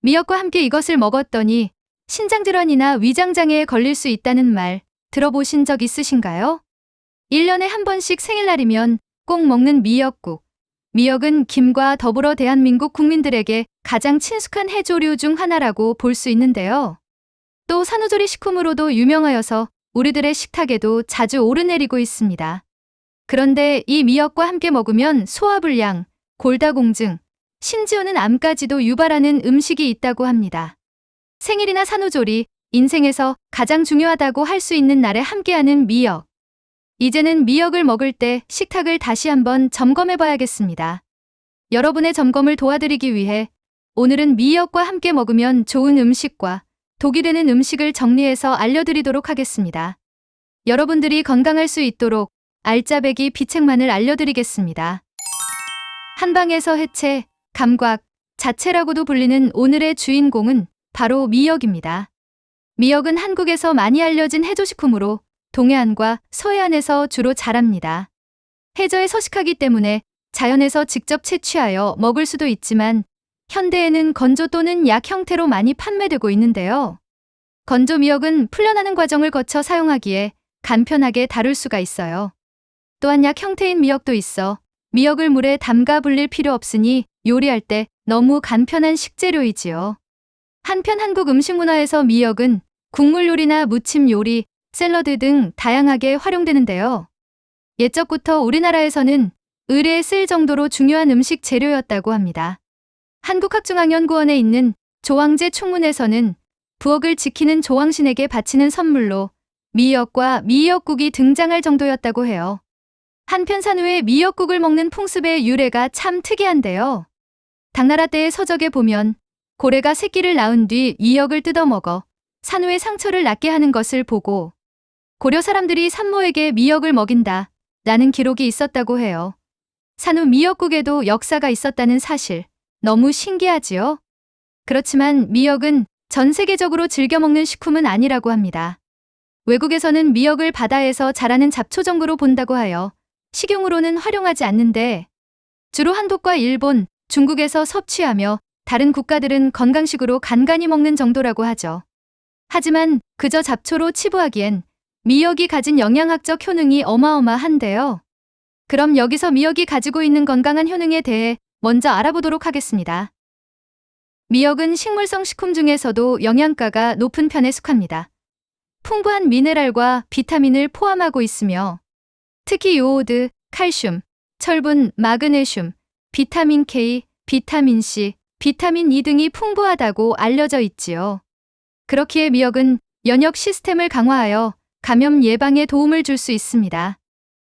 미역과 함께 이것을 먹었더니 신장질환이나 위장장애에 걸릴 수 있다는 말 들어보신 적 있으신가요? 1년에 한 번씩 생일날이면 꼭 먹는 미역국. 미역은 김과 더불어 대한민국 국민들에게 가장 친숙한 해조류 중 하나라고 볼 수 있는데요. 또 산후조리 식품으로도 유명하여서 우리들의 식탁에도 자주 오르내리고 있습니다. 그런데 이 미역과 함께 먹으면 소화불량, 골다공증, 심지어는 암까지도 유발하는 음식이 있다고 합니다. 생일이나 산후조리, 인생에서 가장 중요하다고 할 수 있는 날에 함께하는 미역. 이제는 미역을 먹을 때 식탁을 다시 한번 점검해 봐야겠습니다. 여러분의 점검을 도와드리기 위해 오늘은 미역과 함께 먹으면 좋은 음식과 독이 되는 음식을 정리해서 알려드리도록 하겠습니다. 여러분들이 건강할 수 있도록 알짜배기 비책만을 알려드리겠습니다. 한방에서 해체, 감각, 자체라고도 불리는 오늘의 주인공은 바로 미역입니다. 미역은 한국에서 많이 알려진 해조식품으로 동해안과 서해안에서 주로 자랍니다. 해저에 서식하기 때문에 자연에서 직접 채취하여 먹을 수도 있지만 현대에는 건조 또는 약 형태로 많이 판매되고 있는데요. 건조 미역은 풀려나는 과정을 거쳐 사용하기에 간편하게 다룰 수가 있어요. 또한 약 형태인 미역도 있어 미역을 물에 담가 불릴 필요 없으니 요리할 때 너무 간편한 식재료이지요. 한편 한국 음식 문화에서 미역은 국물 요리나 무침 요리, 샐러드 등 다양하게 활용되는데요. 옛적부터 우리나라에서는 의례에 쓸 정도로 중요한 음식 재료였다고 합니다. 한국학중앙연구원에 있는 조황제 총문에서는 부엌을 지키는 조황신에게 바치는 선물로 미역과 미역국이 등장할 정도였다고 해요. 한편 산후에 미역국을 먹는 풍습의 유래가 참 특이한데요. 당나라 때의 서적에 보면 고래가 새끼를 낳은 뒤 미역을 뜯어먹어 산후의 상처를 낫게 하는 것을 보고 고려 사람들이 산모에게 미역을 먹인다 라는 기록이 있었다고 해요. 산후 미역국에도 역사가 있었다는 사실, 너무 신기하지요? 그렇지만 미역은 전 세계적으로 즐겨 먹는 식품은 아니라고 합니다. 외국에서는 미역을 바다에서 자라는 잡초정으로 본다고 하여 식용으로는 활용하지 않는데 주로 한국과 일본, 중국에서 섭취하며 다른 국가들은 건강식으로 간간히 먹는 정도라고 하죠. 하지만 그저 잡초로 치부하기엔 미역이 가진 영양학적 효능이 어마어마한데요. 그럼 여기서 미역이 가지고 있는 건강한 효능에 대해 먼저 알아보도록 하겠습니다. 미역은 식물성 식품 중에서도 영양가가 높은 편에 속합니다. 풍부한 미네랄과 비타민을 포함하고 있으며 특히 요오드, 칼슘, 철분, 마그네슘, 비타민 K, 비타민 C, 비타민 E 등이 풍부하다고 알려져 있지요. 그렇기에 미역은 면역 시스템을 강화하여 감염 예방에 도움을 줄 수 있습니다.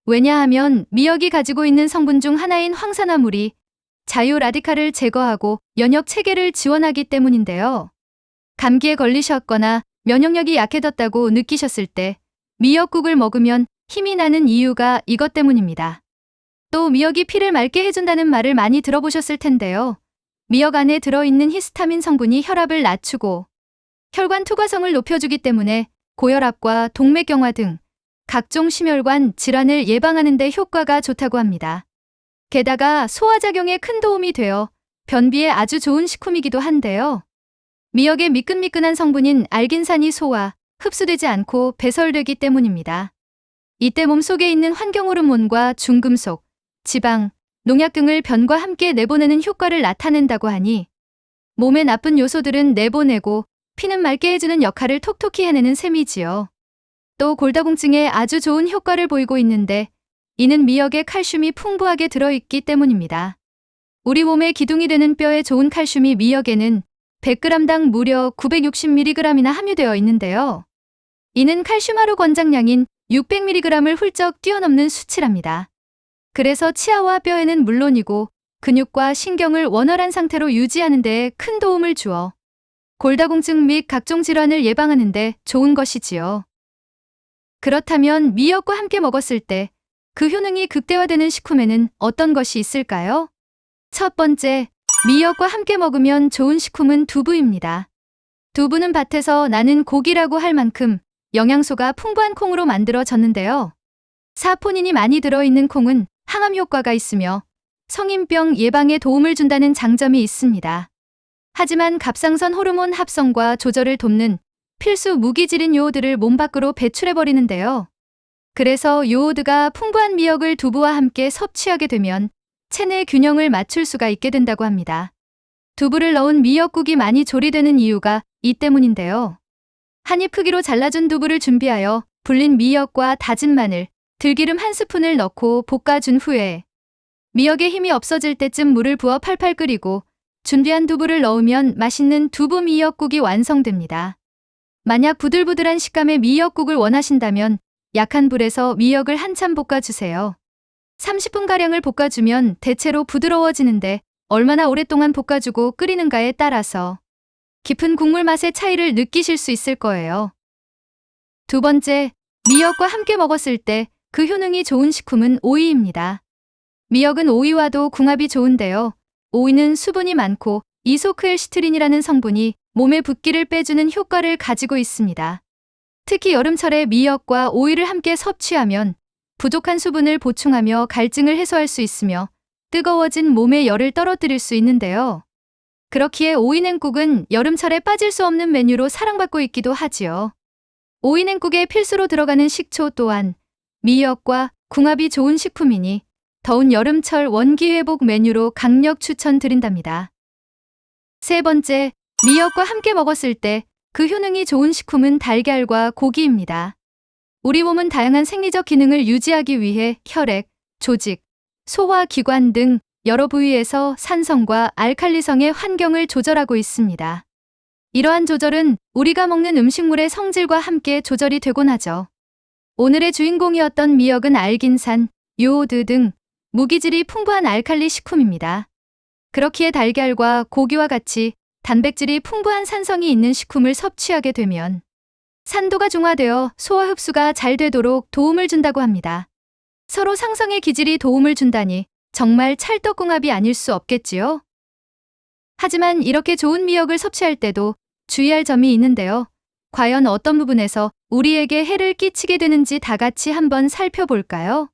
왜냐하면 미역이 가지고 있는 성분 중 하나인 황산화물이 자유 라디칼을 제거하고 면역 체계를 지원하기 때문인데요. 감기에 걸리셨거나 면역력이 약해졌다고 느끼셨을 때 미역국을 먹으면 힘이 나는 이유가 이것 때문입니다. 또 미역이 피를 맑게 해준다는 말을 많이 들어보셨을 텐데요. 미역 안에 들어있는 히스타민 성분이 혈압을 낮추고 혈관 투과성을 높여주기 때문에 고혈압과 동맥경화 등 각종 심혈관 질환을 예방하는 데 효과가 좋다고 합니다. 게다가 소화작용에 큰 도움이 되어 변비에 아주 좋은 식품이기도 한데요. 미역의 미끈미끈한 성분인 알긴산이 소화, 흡수되지 않고 배설되기 때문입니다. 이때 몸속에 있는 환경호르몬과 중금속, 지방, 농약 등을 변과 함께 내보내는 효과를 나타낸다고 하니 몸에 나쁜 요소들은 내보내고 피는 맑게 해주는 역할을 톡톡히 해내는 셈이지요. 또 골다공증에 아주 좋은 효과를 보이고 있는데 이는 미역에 칼슘이 풍부하게 들어있기 때문입니다. 우리 몸의 기둥이 되는 뼈에 좋은 칼슘이 미역에는 100g당 무려 960mg이나 함유되어 있는데요. 이는 칼슘 하루 권장량인 600mg을 훌쩍 뛰어넘는 수치랍니다. 그래서 치아와 뼈에는 물론이고 근육과 신경을 원활한 상태로 유지하는 데 큰 도움을 주어 골다공증 및 각종 질환을 예방하는 데 좋은 것이지요. 그렇다면 미역과 함께 먹었을 때 그 효능이 극대화되는 식품에는 어떤 것이 있을까요? 첫 번째, 미역과 함께 먹으면 좋은 식품은 두부입니다. 두부는 밭에서 나는 고기라고 할 만큼 영양소가 풍부한 콩으로 만들어졌는데요. 사포닌이 많이 들어있는 콩은 항암 효과가 있으며 성인병 예방에 도움을 준다는 장점이 있습니다. 하지만 갑상선 호르몬 합성과 조절을 돕는 필수 무기질인 요오드를 몸 밖으로 배출해버리는데요. 그래서 요오드가 풍부한 미역을 두부와 함께 섭취하게 되면 체내 균형을 맞출 수가 있게 된다고 합니다. 두부를 넣은 미역국이 많이 조리되는 이유가 이 때문인데요. 한 입 크기로 잘라준 두부를 준비하여 불린 미역과 다진 마늘, 들기름 한 스푼을 넣고 볶아준 후에 미역의 힘이 없어질 때쯤 물을 부어 팔팔 끓이고 준비한 두부를 넣으면 맛있는 두부 미역국이 완성됩니다. 만약 부들부들한 식감의 미역국을 원하신다면 약한 불에서 미역을 한참 볶아주세요. 30분가량을 볶아주면 대체로 부드러워지는데 얼마나 오랫동안 볶아주고 끓이는가에 따라서 깊은 국물 맛의 차이를 느끼실 수 있을 거예요. 두 번째, 미역과 함께 먹었을 때 그 효능이 좋은 식품은 오이입니다. 미역은 오이와도 궁합이 좋은데요. 오이는 수분이 많고 이소크엘시트린이라는 성분이 몸의 붓기를 빼주는 효과를 가지고 있습니다. 특히 여름철에 미역과 오이를 함께 섭취하면 부족한 수분을 보충하며 갈증을 해소할 수 있으며 뜨거워진 몸의 열을 떨어뜨릴 수 있는데요. 그렇기에 오이냉국은 여름철에 빠질 수 없는 메뉴로 사랑받고 있기도 하지요. 오이냉국에 필수로 들어가는 식초 또한 미역과 궁합이 좋은 식품이니 더운 여름철 원기회복 메뉴로 강력 추천드린답니다. 세 번째, 미역과 함께 먹었을 때 그 효능이 좋은 식품은 달걀과 고기입니다. 우리 몸은 다양한 생리적 기능을 유지하기 위해 혈액, 조직, 소화기관 등 여러 부위에서 산성과 알칼리성의 환경을 조절하고 있습니다. 이러한 조절은 우리가 먹는 음식물의 성질과 함께 조절이 되곤 하죠. 오늘의 주인공이었던 미역은 알긴산, 요오드 등 무기질이 풍부한 알칼리 식품입니다. 그렇기에 달걀과 고기와 같이 단백질이 풍부한 산성이 있는 식품을 섭취하게 되면 산도가 중화되어 소화 흡수가 잘 되도록 도움을 준다고 합니다. 서로 상성의 기질이 도움을 준다니 정말 찰떡궁합이 아닐 수 없겠지요? 하지만 이렇게 좋은 미역을 섭취할 때도 주의할 점이 있는데요. 과연 어떤 부분에서 우리에게 해를 끼치게 되는지 다 같이 한번 살펴볼까요?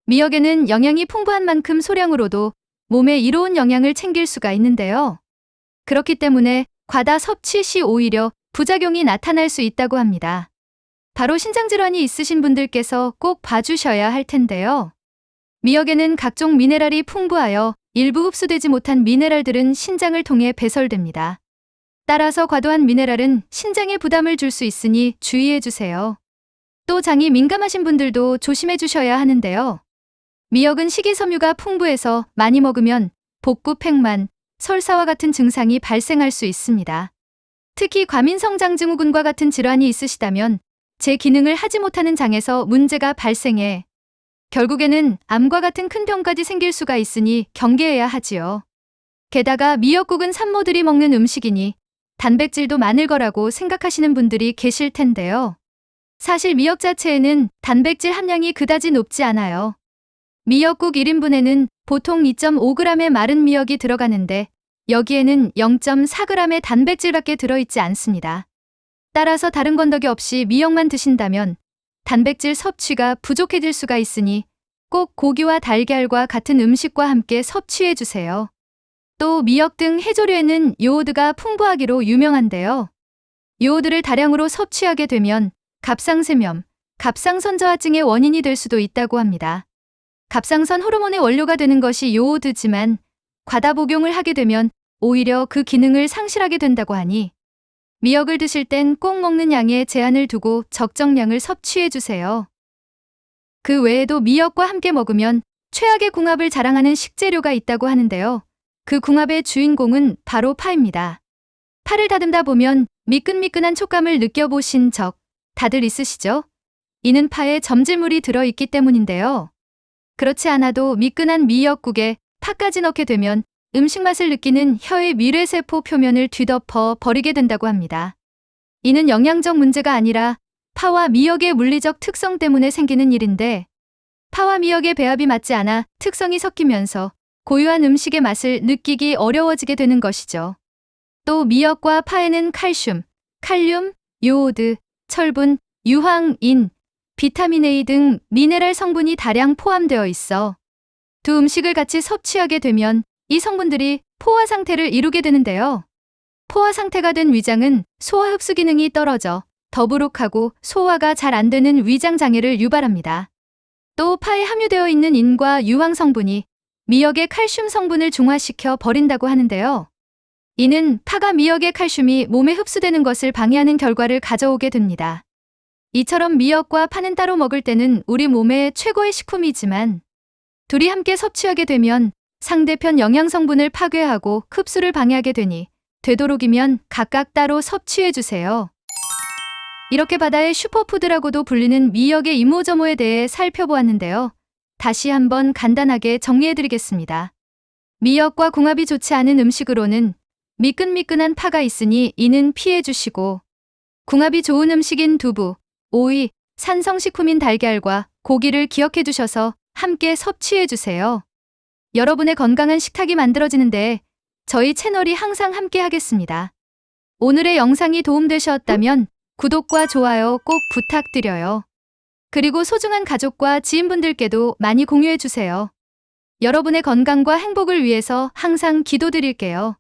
미역에는 영양이 풍부한 만큼 소량으로도 몸에 이로운 영양을 챙길 수가 있는데요. 그렇기 때문에 과다 섭취 시 오히려 부작용이 나타날 수 있다고 합니다. 바로 신장질환이 있으신 분들께서 꼭 봐주셔야 할 텐데요. 미역에는 각종 미네랄이 풍부하여 일부 흡수되지 못한 미네랄들은 신장을 통해 배설됩니다. 따라서 과도한 미네랄은 신장에 부담을 줄 수 있으니 주의해 주세요. 또 장이 민감하신 분들도 조심해 주셔야 하는데요. 미역은 식이섬유가 풍부해서 많이 먹으면 복부 팽만, 설사와 같은 증상이 발생할 수 있습니다. 특히 과민성장증후군과 같은 질환이 있으시다면 제 기능을 하지 못하는 장에서 문제가 발생해 결국에는 암과 같은 큰 병까지 생길 수가 있으니 경계해야 하지요. 게다가 미역국은 산모들이 먹는 음식이니 단백질도 많을 거라고 생각하시는 분들이 계실 텐데요. 사실 미역 자체에는 단백질 함량이 그다지 높지 않아요. 미역국 1인분에는 보통 2.5g의 마른 미역이 들어가는데 여기에는 0.4g의 단백질밖에 들어있지 않습니다. 따라서 다른 건더기 없이 미역만 드신다면 단백질 섭취가 부족해질 수가 있으니 꼭 고기와 달걀과 같은 음식과 함께 섭취해 주세요. 또 미역 등 해조류에는 요오드가 풍부하기로 유명한데요. 요오드를 다량으로 섭취하게 되면 갑상세염, 갑상선 저하증의 원인이 될 수도 있다고 합니다. 갑상선 호르몬의 원료가 되는 것이 요오드지만 과다 복용을 하게 되면 오히려 그 기능을 상실하게 된다고 하니 미역을 드실 땐 꼭 먹는 양에 제한을 두고 적정량을 섭취해 주세요. 그 외에도 미역과 함께 먹으면 최악의 궁합을 자랑하는 식재료가 있다고 하는데요. 그 궁합의 주인공은 바로 파입니다. 파를 다듬다 보면 미끈미끈한 촉감을 느껴보신 적 다들 있으시죠? 이는 파에 점질물이 들어있기 때문인데요. 그렇지 않아도 미끈한 미역국에 파까지 넣게 되면 음식 맛을 느끼는 혀의 미뢰세포 표면을 뒤덮어 버리게 된다고 합니다. 이는 영양적 문제가 아니라 파와 미역의 물리적 특성 때문에 생기는 일인데 파와 미역의 배합이 맞지 않아 특성이 섞이면서 고유한 음식의 맛을 느끼기 어려워지게 되는 것이죠. 또 미역과 파에는 칼슘, 칼륨, 요오드, 철분, 유황인, 비타민 A 등 미네랄 성분이 다량 포함되어 있어 두 음식을 같이 섭취하게 되면 이 성분들이 포화 상태를 이루게 되는데요. 포화 상태가 된 위장은 소화 흡수 기능이 떨어져 더부룩하고 소화가 잘 안 되는 위장 장애를 유발합니다. 또 파에 함유되어 있는 인과 유황 성분이 미역의 칼슘 성분을 중화시켜 버린다고 하는데요. 이는 파가 미역의 칼슘이 몸에 흡수되는 것을 방해하는 결과를 가져오게 됩니다. 이처럼 미역과 파는 따로 먹을 때는 우리 몸의 최고의 식품이지만 둘이 함께 섭취하게 되면 상대편 영양 성분을 파괴하고 흡수를 방해하게 되니 되도록이면 각각 따로 섭취해 주세요. 이렇게 바다의 슈퍼푸드라고도 불리는 미역의 이모저모에 대해 살펴보았는데요. 다시 한번 간단하게 정리해드리겠습니다. 미역과 궁합이 좋지 않은 음식으로는 미끈미끈한 파가 있으니 이는 피해주시고, 궁합이 좋은 음식인 두부, 오이, 산성식품인 달걀과 고기를 기억해 두셔서 함께 섭취해 주세요. 여러분의 건강한 식탁이 만들어지는데 저희 채널이 항상 함께 하겠습니다. 오늘의 영상이 도움되셨다면 구독과 좋아요 꼭 부탁드려요. 그리고 소중한 가족과 지인분들께도 많이 공유해 주세요. 여러분의 건강과 행복을 위해서 항상 기도드릴게요.